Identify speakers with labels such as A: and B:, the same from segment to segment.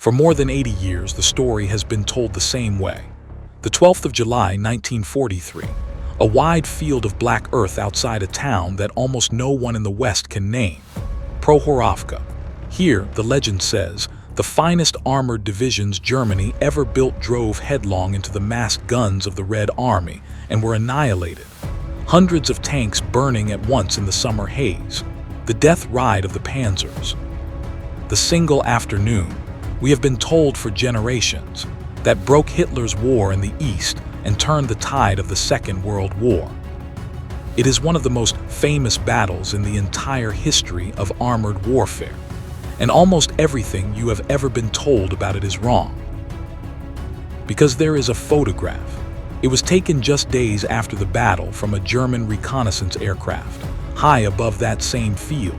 A: For more than 80 years, the story has been told the same way. The 12th of July, 1943, a wide field of black earth outside a town that almost no one in the West can name, Prokhorovka. Here, the legend says, the finest armored divisions Germany ever built drove headlong into the massed guns of the Red Army and were annihilated. Hundreds of tanks burning at once in the summer haze, the death ride of the panzers. The single afternoon, we have been told for generations, that broke Hitler's war in the East and turned the tide of the Second World War. It is one of the most famous battles in the entire history of armored warfare, and almost everything you have ever been told about it is wrong. Because there is a photograph. It was taken just days after the battle from a German reconnaissance aircraft, high above that same field.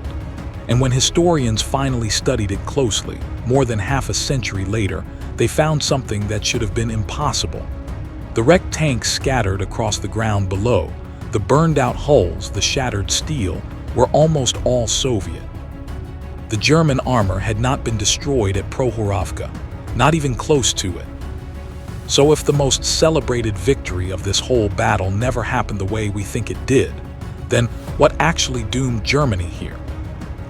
A: And when historians finally studied it closely, more than half a century later, they found something that should have been impossible. The wrecked tanks scattered across the ground below, the burned-out hulls, the shattered steel, were almost all Soviet. The German armor had not been destroyed at Prokhorovka, not even close to it. So if the most celebrated victory of this whole battle never happened the way we think it did, then what actually doomed Germany here?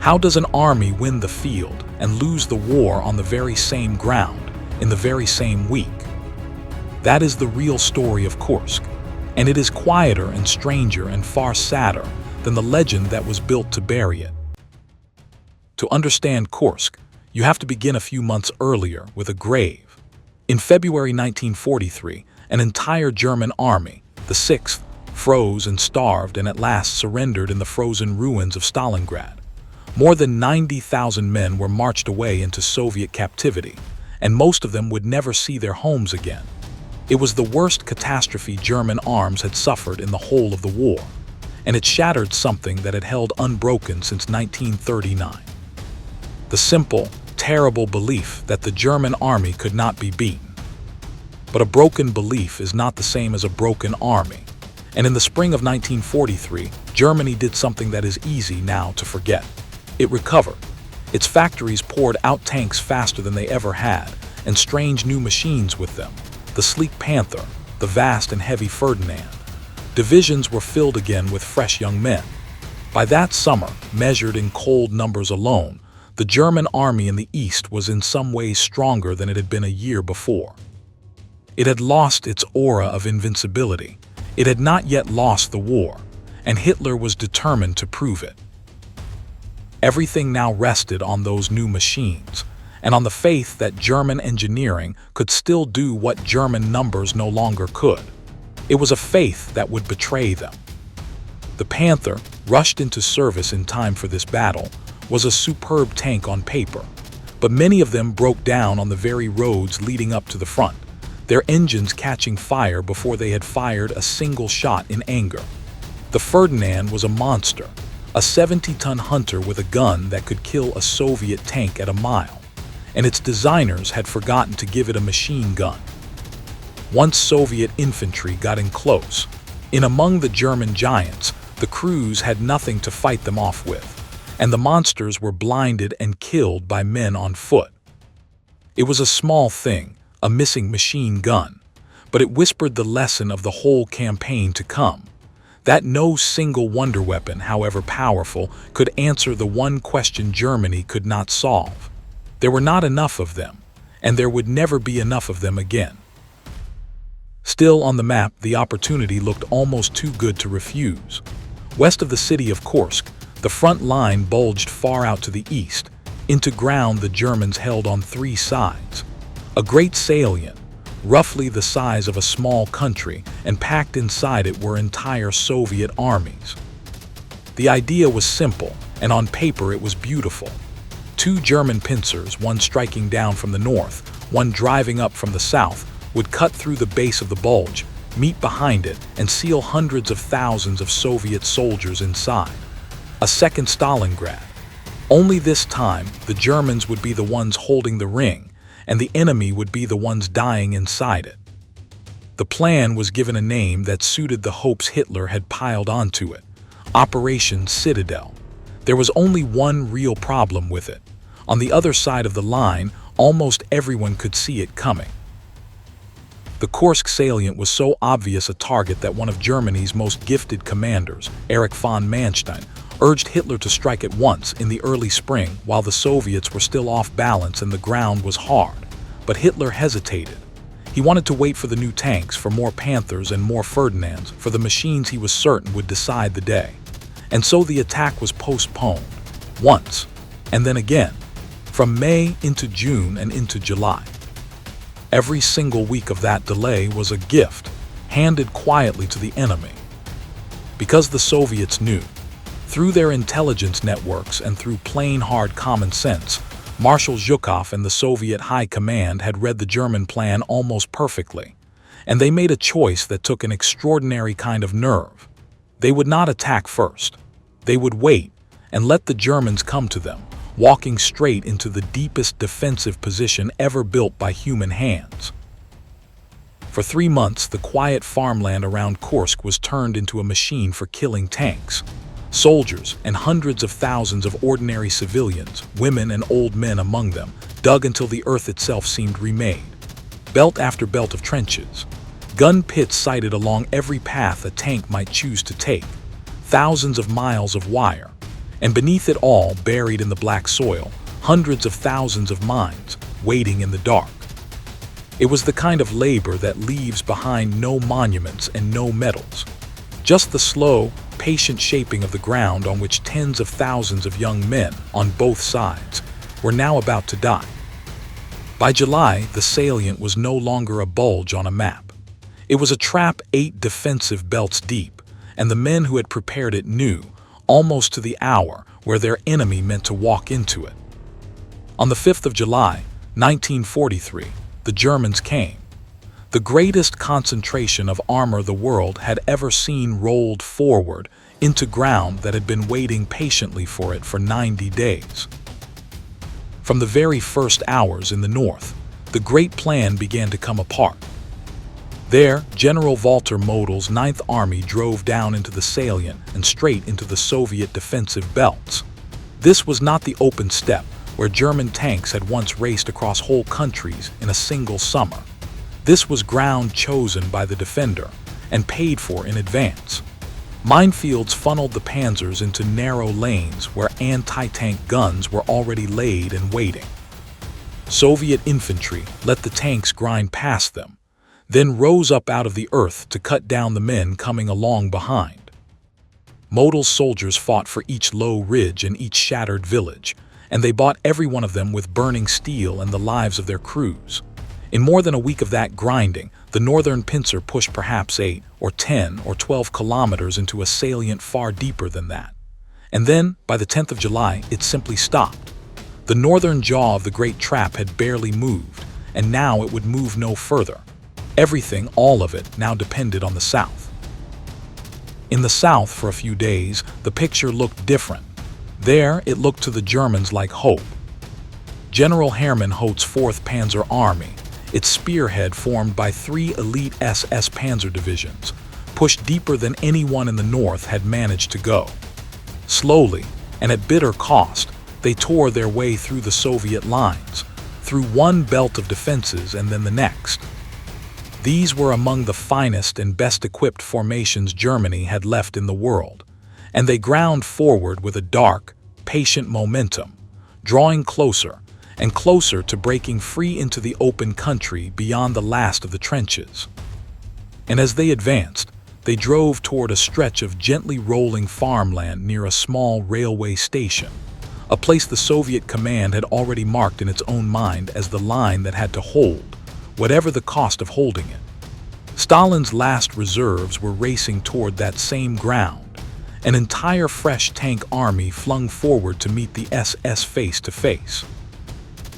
A: How does an army win the field and lose the war on the very same ground, in the very same week? That is the real story of Kursk, and it is quieter and stranger and far sadder than the legend that was built to bury it. To understand Kursk, you have to begin a few months earlier with a grave. In February 1943, an entire German army, the 6th, froze and starved and at last surrendered in the frozen ruins of Stalingrad. More than 90,000 men were marched away into Soviet captivity, and most of them would never see their homes again. It was the worst catastrophe German arms had suffered in the whole of the war, and it shattered something that had held unbroken since 1939. The simple, terrible belief that the German army could not be beaten. But a broken belief is not the same as a broken army, and in the spring of 1943, Germany did something that is easy now to forget. It recovered. Its factories poured out tanks faster than they ever had, and strange new machines with them. The sleek Panther, the vast and heavy Ferdinand. Divisions were filled again with fresh young men. By that summer, measured in cold numbers alone, the German army in the East was in some ways stronger than it had been a year before. It had lost its aura of invincibility. It had not yet lost the war, and Hitler was determined to prove it. Everything now rested on those new machines, and on the faith that German engineering could still do what German numbers no longer could. It was a faith that would betray them. The Panther, rushed into service in time for this battle, was a superb tank on paper, but many of them broke down on the very roads leading up to the front, their engines catching fire before they had fired a single shot in anger. The Ferdinand was a monster, a 70-ton hunter with a gun that could kill a Soviet tank at a mile, and its designers had forgotten to give it a machine gun. Once Soviet infantry got in close, in among the German giants, the crews had nothing to fight them off with, and the monsters were blinded and killed by men on foot. It was a small thing, a missing machine gun, but it whispered the lesson of the whole campaign to come. That no single wonder weapon, however powerful, could answer the one question Germany could not solve. There were not enough of them, and there would never be enough of them again. Still on the map, the opportunity looked almost too good to refuse. West of the city of Kursk, the front line bulged far out to the east, into ground the Germans held on three sides. A great salient, roughly the size of a small country, and packed inside it were entire Soviet armies. The idea was simple, and on paper it was beautiful. Two German pincers, one striking down from the north, one driving up from the south, would cut through the base of the bulge, meet behind it, and seal hundreds of thousands of Soviet soldiers inside. A second Stalingrad. Only this time, the Germans would be the ones holding the ring, and the enemy would be the ones dying inside it. The plan was given a name that suited the hopes Hitler had piled onto it: Operation Citadel. There was only one real problem with it. On the other side of the line, Almost everyone could see it coming. The Kursk salient was so obvious a target that one of Germany's most gifted commanders, Erich von Manstein, urged Hitler to strike at once in the early spring while the Soviets were still off balance and the ground was hard. But Hitler hesitated. He wanted to wait for the new tanks, for more Panthers and more Ferdinands, for the machines he was certain would decide the day. And so the attack was postponed, once, and then again, from May into June and into July. Every single week of that delay was a gift, handed quietly to the enemy. Because the Soviets knew, through their intelligence networks and through plain hard common sense, Marshal Zhukov and the Soviet High Command had read the German plan almost perfectly, and they made a choice that took an extraordinary kind of nerve. They would not attack first. They would wait and let the Germans come to them, walking straight into the deepest defensive position ever built by human hands. For 3 months, the quiet farmland around Kursk was turned into a machine for killing tanks, soldiers, and hundreds of thousands of ordinary civilians, women and old men among them, dug until the earth itself seemed remade. Belt after belt of trenches, gun pits sited along every path a tank might choose to take, thousands of miles of wire, and beneath it all, buried in the black soil, hundreds of thousands of mines, waiting in the dark. It was the kind of labor that leaves behind no monuments and no medals, just the slow, patient shaping of the ground on which tens of thousands of young men, on both sides, were now about to die. By July, the salient was no longer a bulge on a map. It was a trap 8 defensive belts deep, and the men who had prepared it knew, almost to the hour, where their enemy meant to walk into it. On the 5th of July, 1943, the Germans came. The greatest concentration of armor the world had ever seen rolled forward into ground that had been waiting patiently for it for 90 days. From the very first hours in the north, the great plan began to come apart. There, General Walter Model's 9th Army drove down into the salient and straight into the Soviet defensive belts. This was not the open steppe where German tanks had once raced across whole countries in a single summer. This was ground chosen by the defender and paid for in advance. Minefields funneled the panzers into narrow lanes where anti-tank guns were already laid and waiting. Soviet infantry let the tanks grind past them, then rose up out of the earth to cut down the men coming along behind. Model's soldiers fought for each low ridge and each shattered village, and they bought every one of them with burning steel and the lives of their crews. In more than a week of that grinding, the northern pincer pushed perhaps 8 or 10 or 12 kilometers into a salient far deeper than that. And then, by the 10th of July, it simply stopped. The northern jaw of the great trap had barely moved, and now it would move no further. Everything, all of it, now depended on the south. In the south, for a few days, the picture looked different. There, it looked to the Germans like hope. General Hermann Hoth's 4th Panzer Army, its spearhead formed by 3 elite SS Panzer divisions, pushed deeper than anyone in the north had managed to go. Slowly, and at bitter cost, they tore their way through the Soviet lines, through one belt of defenses and then the next. These were among the finest and best-equipped formations Germany had left in the world, and they ground forward with a dark, patient momentum, drawing closer and closer to breaking free into the open country beyond the last of the trenches. And as they advanced, they drove toward a stretch of gently rolling farmland near a small railway station, a place the Soviet command had already marked in its own mind as the line that had to hold, whatever the cost of holding it. Stalin's last reserves were racing toward that same ground, an entire fresh tank army flung forward to meet the SS face to face.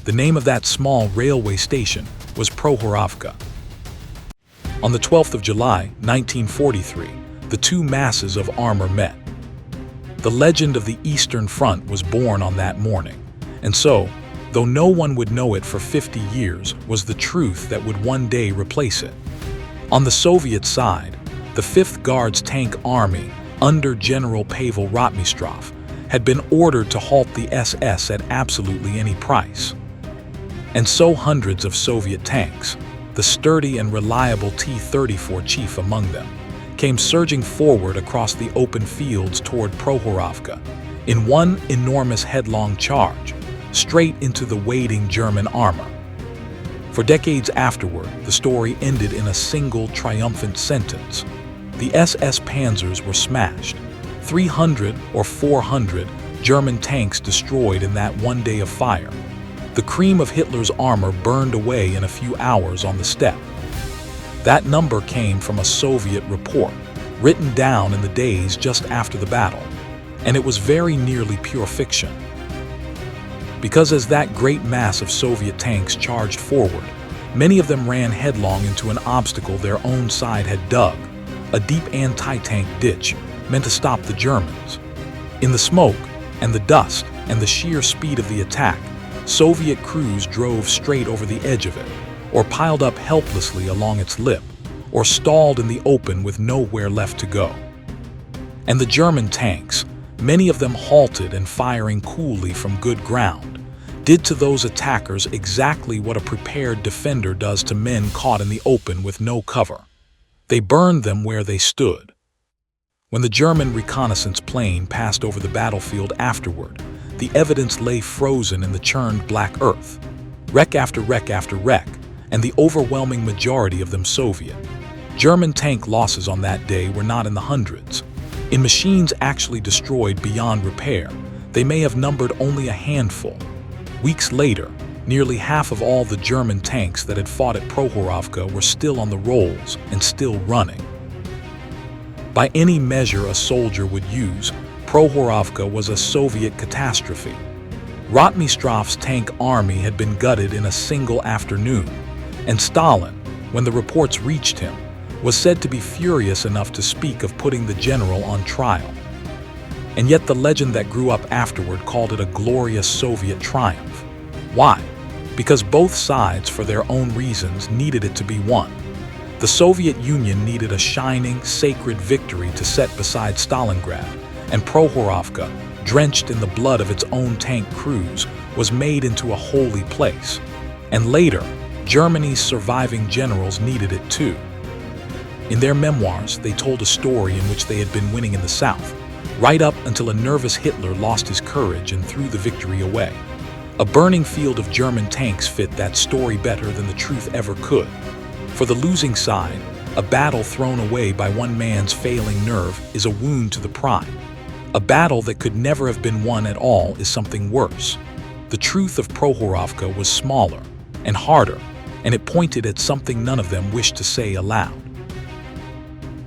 A: The name of that small railway station was Prokhorovka. On the 12th of July, 1943, the two masses of armor met. The legend of the Eastern Front was born on that morning, and so, though no one would know it for 50 years, was the truth that would one day replace it. On the Soviet side, the 5th Guards Tank Army, under General Pavel Rotmistrov, had been ordered to halt the SS at absolutely any price. And so hundreds of Soviet tanks, the sturdy and reliable T-34 chief among them, came surging forward across the open fields toward Prokhorovka in one enormous headlong charge, straight into the waiting German armor. For decades afterward, the story ended in a single triumphant sentence. The SS panzers were smashed, 300 or 400 German tanks destroyed in that one day of fire. The cream of Hitler's armor burned away in a few hours on the steppe. That number came from a Soviet report, written down in the days just after the battle, and it was very nearly pure fiction. Because as that great mass of Soviet tanks charged forward, many of them ran headlong into an obstacle their own side had dug, a deep anti-tank ditch meant to stop the Germans. In the smoke and the dust and the sheer speed of the attack, Soviet crews drove straight over the edge of it, or piled up helplessly along its lip, or stalled in the open with nowhere left to go. And the German tanks, many of them halted and firing coolly from good ground, did to those attackers exactly what a prepared defender does to men caught in the open with no cover. They burned them where they stood. When the German reconnaissance plane passed over the battlefield afterward, the evidence lay frozen in the churned black earth, wreck after wreck after wreck, and the overwhelming majority of them Soviet. German tank losses on that day were not in the hundreds. In machines actually destroyed beyond repair, they may have numbered only a handful. Weeks later, nearly half of all the German tanks that had fought at Prokhorovka were still on the rolls and still running. By any measure a soldier would use, Prokhorovka was a Soviet catastrophe. Rotmistrov's tank army had been gutted in a single afternoon, and Stalin, when the reports reached him, was said to be furious enough to speak of putting the general on trial. And yet the legend that grew up afterward called it a glorious Soviet triumph. Why? Because both sides, for their own reasons, needed it to be won. The Soviet Union needed a shining, sacred victory to set beside Stalingrad, and Prokhorovka, drenched in the blood of its own tank crews, was made into a holy place. And later, Germany's surviving generals needed it too. In their memoirs, they told a story in which they had been winning in the South, right up until a nervous Hitler lost his courage and threw the victory away. A burning field of German tanks fit that story better than the truth ever could. For the losing side, a battle thrown away by one man's failing nerve is a wound to the pride. A battle that could never have been won at all is something worse. The truth of Prokhorovka was smaller and harder, and it pointed at something none of them wished to say aloud.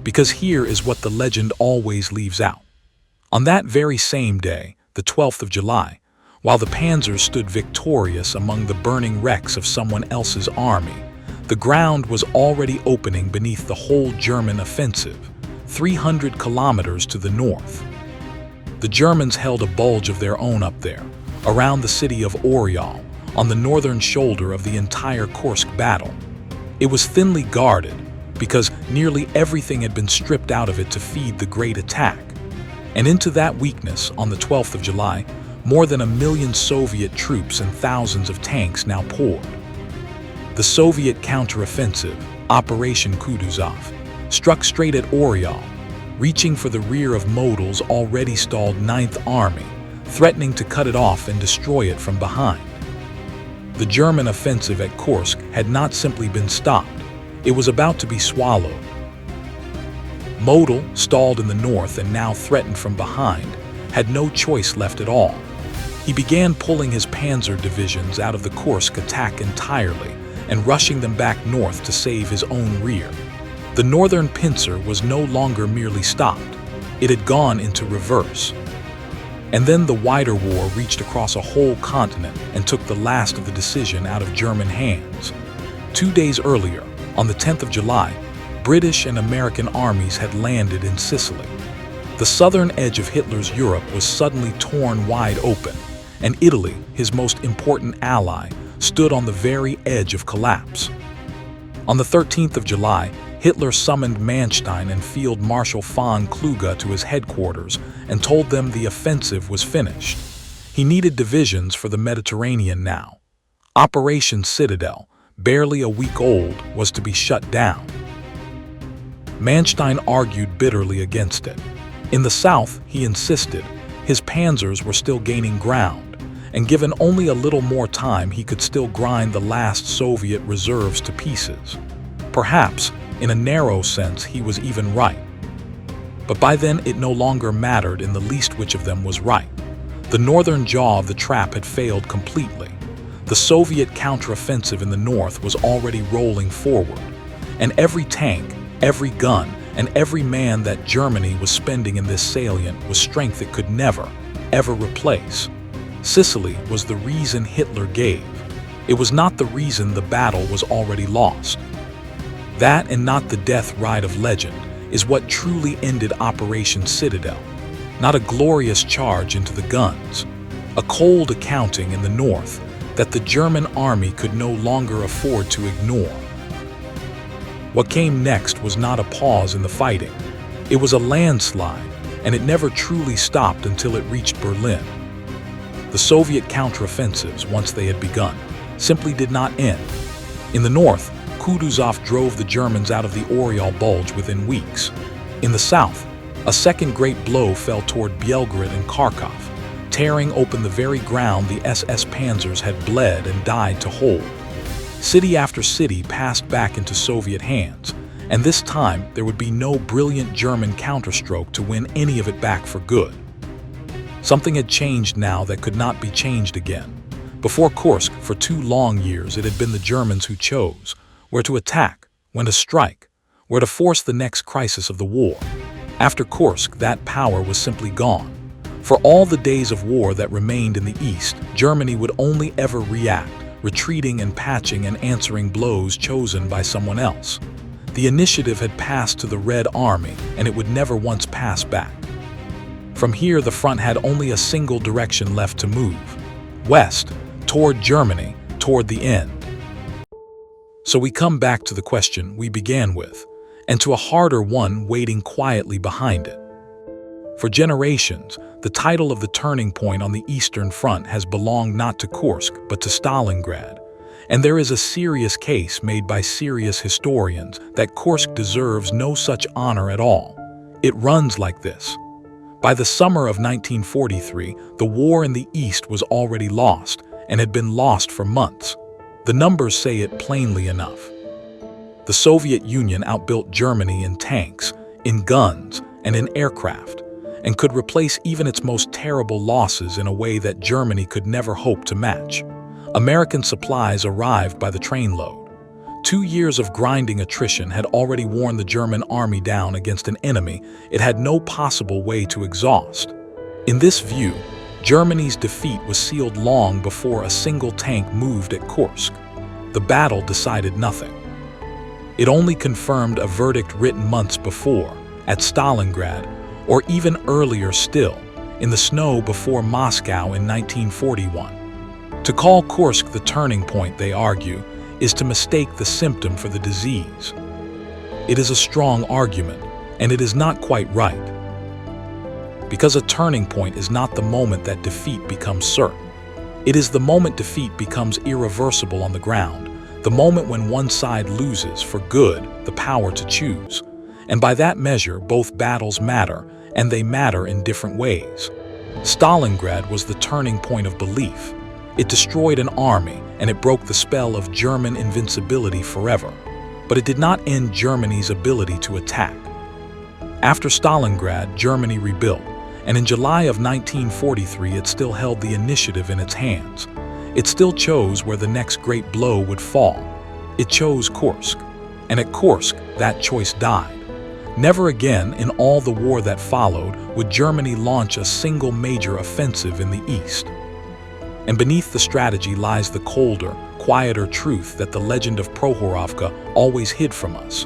A: Because here is what the legend always leaves out. On that very same day, the 12th of July, while the panzers stood victorious among the burning wrecks of someone else's army, the ground was already opening beneath the whole German offensive, 300 kilometers to the north. The Germans held a bulge of their own up there, around the city of Oryol, on the northern shoulder of the entire Kursk battle. It was thinly guarded, because nearly everything had been stripped out of it to feed the great attack. And into that weakness, on the 12th of July, more than 1 million Soviet troops and thousands of tanks now poured. The Soviet counteroffensive, Operation Kutuzov, struck straight at Oryol, reaching for the rear of Modul's already stalled 9th Army, threatening to cut it off and destroy it from behind. The German offensive at Kursk had not simply been stopped, it was about to be swallowed. Modul, stalled in the north and now threatened from behind, had no choice left at all. He began pulling his panzer divisions out of the Kursk attack entirely and rushing them back north to save his own rear. The northern pincer was no longer merely stopped, it had gone into reverse. And then the wider war reached across a whole continent and took the last of the decision out of German hands. 2 days earlier, on the 10th of July, British and American armies had landed in Sicily. The southern edge of Hitler's Europe was suddenly torn wide open, and Italy, his most important ally, stood on the very edge of collapse. On the 13th of July, Hitler summoned Manstein and Field Marshal von Kluge to his headquarters and told them the offensive was finished. He needed divisions for the Mediterranean now. Operation Citadel, barely a week old, was to be shut down. Manstein argued bitterly against it. In the south, he insisted, his panzers were still gaining ground, and given only a little more time he could still grind the last Soviet reserves to pieces. Perhaps, in a narrow sense, he was even right. But by then it no longer mattered in the least which of them was right. The northern jaw of the trap had failed completely. The Soviet counteroffensive in the north was already rolling forward, and every tank, every gun, and every man that Germany was spending in this salient was strength it could never, ever replace. Sicily was the reason Hitler gave. It was not the reason the battle was already lost. That, and not the death ride of legend, is what truly ended Operation Citadel. Not a glorious charge into the guns, a cold accounting in the north that the German army could no longer afford to ignore. What came next was not a pause in the fighting. It was a landslide, and it never truly stopped until it reached Berlin. The Soviet counteroffensives, once they had begun, simply did not end. In the north, Kutuzov drove the Germans out of the Oriol Bulge within weeks. In the south, a second great blow fell toward Belgrade and Kharkov, tearing open the very ground the SS panzers had bled and died to hold. City after city passed back into Soviet hands, and this time there would be no brilliant German counterstroke to win any of it back for good. Something had changed now that could not be changed again. Before Kursk, for 2 long years, it had been the Germans who chose where to attack, when to strike, where to force the next crisis of the war. After Kursk, that power was simply gone. For all the days of war that remained in the east, Germany would only ever react, retreating and patching and answering blows chosen by someone else. The initiative had passed to the Red Army, and it would never once pass back. From here, the front had only a single direction left to move: west, toward Germany, toward the end. So we come back to the question we began with, and to a harder one waiting quietly behind it. For generations, the title of the turning point on the Eastern Front has belonged not to Kursk, but to Stalingrad. And there is a serious case made by serious historians that Kursk deserves no such honor at all. It runs like this. By the summer of 1943, the war in the East was already lost, and had been lost for months. The numbers say it plainly enough. The Soviet Union outbuilt Germany in tanks, in guns, and in aircraft, and could replace even its most terrible losses in a way that Germany could never hope to match. American supplies arrived by the trainload. 2 years of grinding attrition had already worn the German army down against an enemy it had no possible way to exhaust. In this view, Germany's defeat was sealed long before a single tank moved at Kursk. The battle decided nothing. It only confirmed a verdict written months before, at Stalingrad, or even earlier still, in the snow before Moscow in 1941. To call Kursk the turning point, they argue, is to mistake the symptom for the disease. It is a strong argument, and it is not quite right. Because a turning point is not the moment that defeat becomes certain. It is the moment defeat becomes irreversible on the ground, the moment when one side loses, for good, the power to choose. And by that measure, both battles matter, and they matter in different ways. Stalingrad was the turning point of belief. It destroyed an army, and it broke the spell of German invincibility forever. But it did not end Germany's ability to attack. After Stalingrad, Germany rebuilt, and in July of 1943 it still held the initiative in its hands. It still chose where the next great blow would fall. It chose Kursk, and at Kursk that choice died. Never again in all the war that followed would Germany launch a single major offensive in the east. And beneath the strategy lies the colder, quieter truth that the legend of Prokhorovka always hid from us.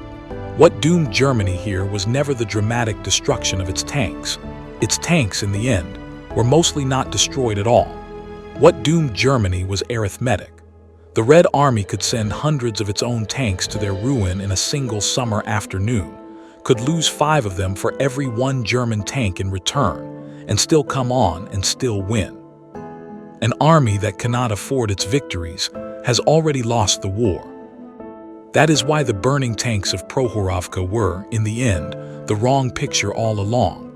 A: What doomed Germany here was never the dramatic destruction of its tanks. Its tanks, in the end, were mostly not destroyed at all. What doomed Germany was arithmetic. The Red Army could send hundreds of its own tanks to their ruin in a single summer afternoon, could lose 5 of them for every 1 German tank in return, and still come on and still win. An army that cannot afford its victories has already lost the war. That is why the burning tanks of Prokhorovka were, in the end, the wrong picture all along.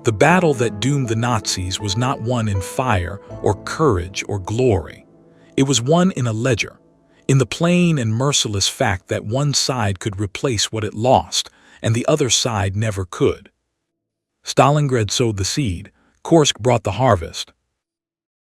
A: The battle that doomed the Nazis was not won in fire or courage or glory. It was won in a ledger, in the plain and merciless fact that one side could replace what it lost and the other side never could. Stalingrad sowed the seed, Kursk brought the harvest.